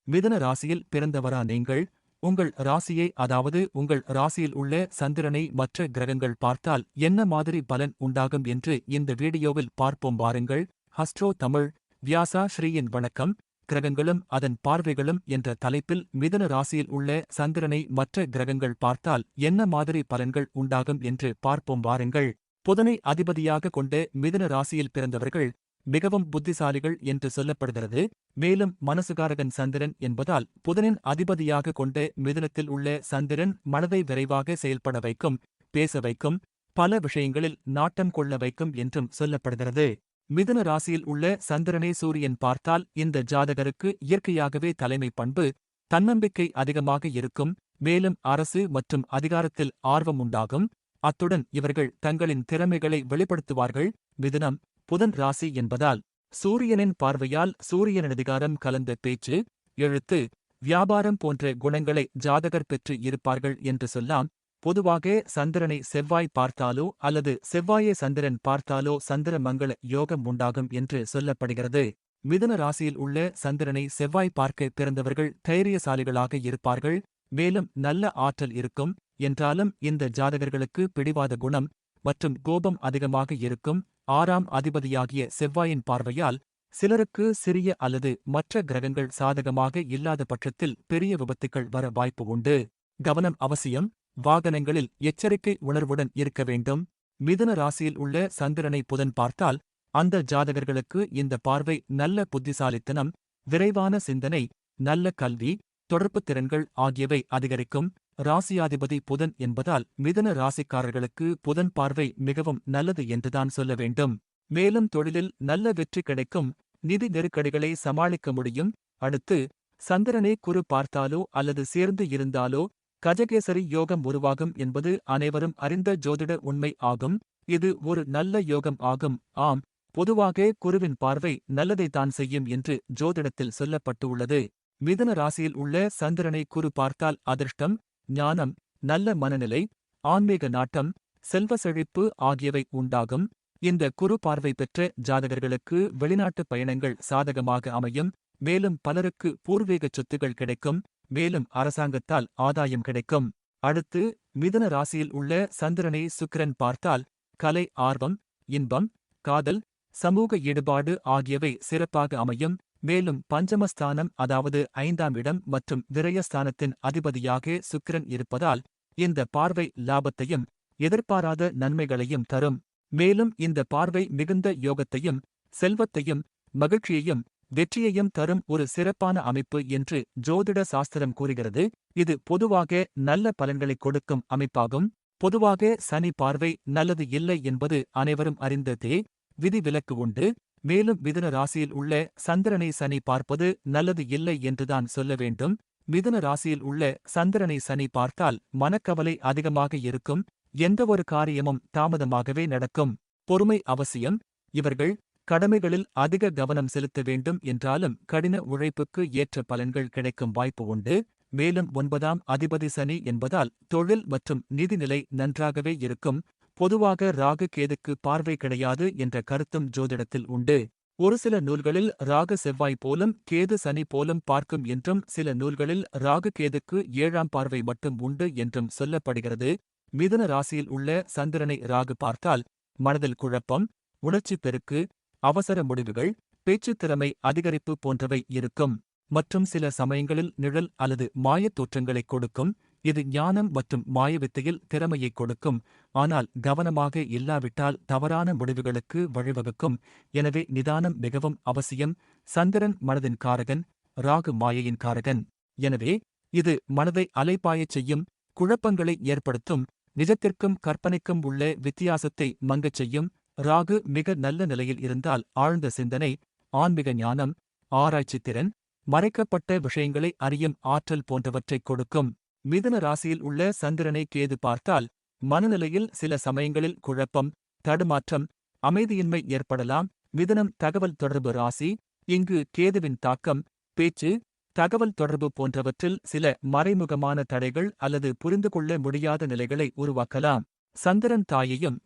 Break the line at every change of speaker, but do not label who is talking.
மிதுன ராசியில் பிறந்தவரா நீங்கள்? உங்கள் ராசியை அதாவது உங்கள் ராசியில் உள்ள சந்திரனை மற்ற கிரகங்கள் பார்த்தால் என்ன மாதிரி பலன் உண்டாகும் என்று இந்த வீடியோவில் பார்ப்போம் வாருங்கள். ஹஸ்ட்ரோ தமிழ் வியாசா ஸ்ரீயின் வணக்கம். கிரகங்களும் அதன் பார்வைகளும் என்ற தலைப்பில் மிதுன ராசியில் உள்ள சந்திரனை மற்ற கிரகங்கள் பார்த்தால் என்ன மாதிரி பலன்கள் உண்டாகும் என்று பார்ப்போம் வாருங்கள். புதனை அதிபதியாக கொண்ட மிதுன ராசியில் பிறந்தவர்கள் மிகவும் புத்திசாலிகள் என்று சொல்லப்படுகிறது. மேலும் மனசுகாரகன் சந்திரன் என்பதால் புதனின் அதிபதியாக கொண்ட மிதுனத்தில் உள்ள சந்திரன் மனதை விரைவாக செயல்பட வைக்கும், பேச வைக்கும், பல விஷயங்களில் நாட்டம் கொள்ள வைக்கும் என்றும் சொல்லப்படுகிறது. மிதுன ராசியில் உள்ள சந்திரனை சூரியன் பார்த்தால் இந்த ஜாதகருக்கு இயற்கையாகவே தலைமை பண்பு, தன்னம்பிக்கை அதிகமாக இருக்கும். மேலும் அரசு மற்றும் அதிகாரத்தில் ஆர்வம் உண்டாகும். அத்துடன் இவர்கள் தங்களின் திறமைகளை வெளிப்படுத்துவார்கள். மிதுனம் புதன் ராசி என்பதால் சூரியனின் பார்வையால் சூரியனின் அதிகாரம் கலந்த பேச்சு, எழுத்து, வியாபாரம் போன்ற குணங்களை ஜாதகர் பெற்று இருப்பார்கள் என்று சொல்லாம். பொதுவாக சந்திரனை செவ்வாய் பார்த்தாலோ அல்லது செவ்வாயை சந்திரன் பார்த்தாலோ சந்திர மங்கள யோகம் உண்டாகும் என்று சொல்லப்படுகிறது. மிதுன ராசியில் உள்ள சந்திரனை செவ்வாய் பார்க்க பிறந்தவர்கள் தைரியசாலிகளாக இருப்பார்கள். மேலும் நல்ல ஆற்றல் இருக்கும். என்றாலும் இந்த ஜாதகர்களுக்கு பிடிவாத குணம் மற்றும் கோபம் அதிகமாக இருக்கும். 6ஆம் அதிபதியாகிய செவ்வாயின் பார்வையால் சிலருக்கு சிறிய அல்லது மற்ற கிரகங்கள் சாதகமாக இல்லாத பட்சத்தில் பெரிய விபத்துக்கள் வர வாய்ப்பு உண்டு. கவனம் அவசியம். வாகனங்களில் எச்சரிக்கை உணர்வுடன் இருக்க வேண்டும். மிதுன ராசியில் உள்ள சந்திரனை புதன் பார்த்தால் அந்த ஜாதகர்களுக்கு இந்த பார்வை நல்ல புத்திசாலித்தனம், விரைவான சிந்தனை, நல்ல கல்வி, தொடர்புத் திறன்கள் ஆகியவை அதிகரிக்கும். ராசியாதிபதி புதன் என்பதால் மிதுன ராசிக்காரர்களுக்கு புதன் பார்வை மிகவும் நல்லது என்றுதான் சொல்ல வேண்டும். மேலும் தொழிலில் நல்ல வெற்றி கிடைக்கும். நிதி நெருக்கடிகளை சமாளிக்க முடியும். அடுத்து சந்திரனை குரு பார்த்தாலோ அல்லது சேர்ந்து இருந்தாலோ கஜகேசரி யோகம் உருவாகும் என்பது அனைவரும் அறிந்த ஜோதிட உண்மை ஆகும். இது ஒரு நல்ல யோகம் ஆகும். ஆம், பொதுவாக குருவின் பார்வை நல்லதைத்தான் செய்யும் என்று ஜோதிடத்தில் சொல்லப்பட்டுள்ளது. மிதுன ராசியில் உள்ள சந்திரனை குரு பார்த்தால் அதிர்ஷ்டம், ஞானம், நல்ல மனநிலை, ஆன்மீக நாட்டம், செல்வ செழிப்பு ஆகியவை உண்டாகும். இந்த குரு பார்வை பெற்ற ஜாதகர்களுக்கு வெளிநாட்டு பயணங்கள் சாதகமாக அமையும். மேலும் பலருக்கு பூர்வீக சொத்துகள் கிடைக்கும். மேலும் அரசாங்கத்தால் ஆதாயம் கிடைக்கும். அடுத்து மிதுன ராசியில் உள்ள சந்திரனை சுக்கிரன் பார்த்தால் கலை ஆர்வம், இன்பம், காதல், சமூக ஈடுபாடு ஆகியவை சிறப்பாக அமையும். மேலும் பஞ்சமஸ்தானம் அதாவது 5ஆம் இடம் மற்றும் விரயஸ்தானத்தின் அதிபதியாக சுக்கிரன் இருப்பதால் இந்த பார்வை லாபத்தையும் எதிர்பாராத நன்மைகளையும் தரும். மேலும் இந்த பார்வை மிகுந்த யோகத்தையும் செல்வத்தையும் மகிழ்ச்சியையும் வெற்றியையும் தரும் ஒரு சிறப்பான அமைப்பு என்று ஜோதிட சாஸ்திரம் கூறுகிறது. இது பொதுவாக நல்ல பலன்களைக் கொடுக்கும் அமைப்பாகும். பொதுவாக சனி பார்வை நல்லது இல்லை என்பது அனைவரும் அறிந்ததே. விதிவிலக்கு உண்டு. மேலும் மிதுன ராசியில் உள்ள சந்திரனை சனி பார்ப்பது நல்லது இல்லை என்றுதான் சொல்ல வேண்டும். மிதுன ராசியில் உள்ள சந்திரனை சனி பார்த்தால் மனக்கவலை அதிகமாக இருக்கும். எந்தவொரு காரியமும் தாமதமாகவே நடக்கும். பொறுமை அவசியம். இவர்கள் கடமைகளில் அதிக கவனம் செலுத்த வேண்டும் என்றாலும் கடின உழைப்புக்கு ஏற்ற பலன்கள் கிடைக்கும் வாய்ப்பு உண்டு. மேலும் 9ஆம் அதிபதி சனி என்பதால் தொழில் மற்றும் நிதிநிலை நன்றாகவே இருக்கும். பொதுவாக ராகு கேதுக்கு பார்வை கிடையாது என்ற கருத்தும் ஜோதிடத்தில் உண்டு. ஒரு சில நூல்களில் ராகு செவ்வாய் போலும் கேது சனி போலும் பார்க்கும் என்றும் சில நூல்களில் ராகு கேதுக்கு 7ஆம் பார்வை மட்டும் உண்டு என்றும் சொல்லப்படுகிறது. மிதுன ராசியில் உள்ள சந்திரனை ராகு பார்த்தால் மனதில் குழப்பம், உணர்ச்சி பெருக்கு, அவசர முடிவுகள், பேச்சுத் திறமை அதிகரிப்பு போன்றவை இருக்கும். மற்றும் சில சமயங்களில் நிழல் அல்லது மாயத் தோற்றங்களைக் கொடுக்கும். இது ஞானம் மற்றும் மாயவித்தையில் திறமையைக் கொடுக்கும். ஆனால் கவனமாக இல்லாவிட்டால் தவறான முடிவுகளுக்கு வழிவகுக்கும். எனவே நிதானம் மிகவும் அவசியம். சந்திரன் மனதின் காரகன், ராகு மாயையின் காரகன். எனவே இது மனதை அலைபாயச் செய்யும், குழப்பங்களை ஏற்படுத்தும், நிஜத்திற்கும் கற்பனைக்கும் உள்ள வித்தியாசத்தை மங்கச் செய்யும். ராகு மிக நல்ல நிலையில் இருந்தால் ஆழ்ந்த சிந்தனை, ஆன்மீக ஞானம், ஆராய்ச்சி திறன், மறைக்கப்பட்ட விஷயங்களை அறியும் ஆற்றல் போன்றவற்றைக் கொடுக்கும். மிதுன ராசியில் உள்ள சந்திரனை கேது பார்த்தால் மனநிலையில் சில சமயங்களில் குழப்பம், தடுமாற்றம், அமைதியின்மை ஏற்படலாம். மிதுனம் தகவல் தொடர்பு ராசி. இங்கு கேதுவின் தாக்கம் பேச்சு, தகவல் தொடர்பு போன்றவற்றில் சில மறைமுகமான தடைகள் அல்லது புரிந்துகொள்ள முடியாத நிலைகளை உருவாக்கலாம். சந்திரன் தாயையும்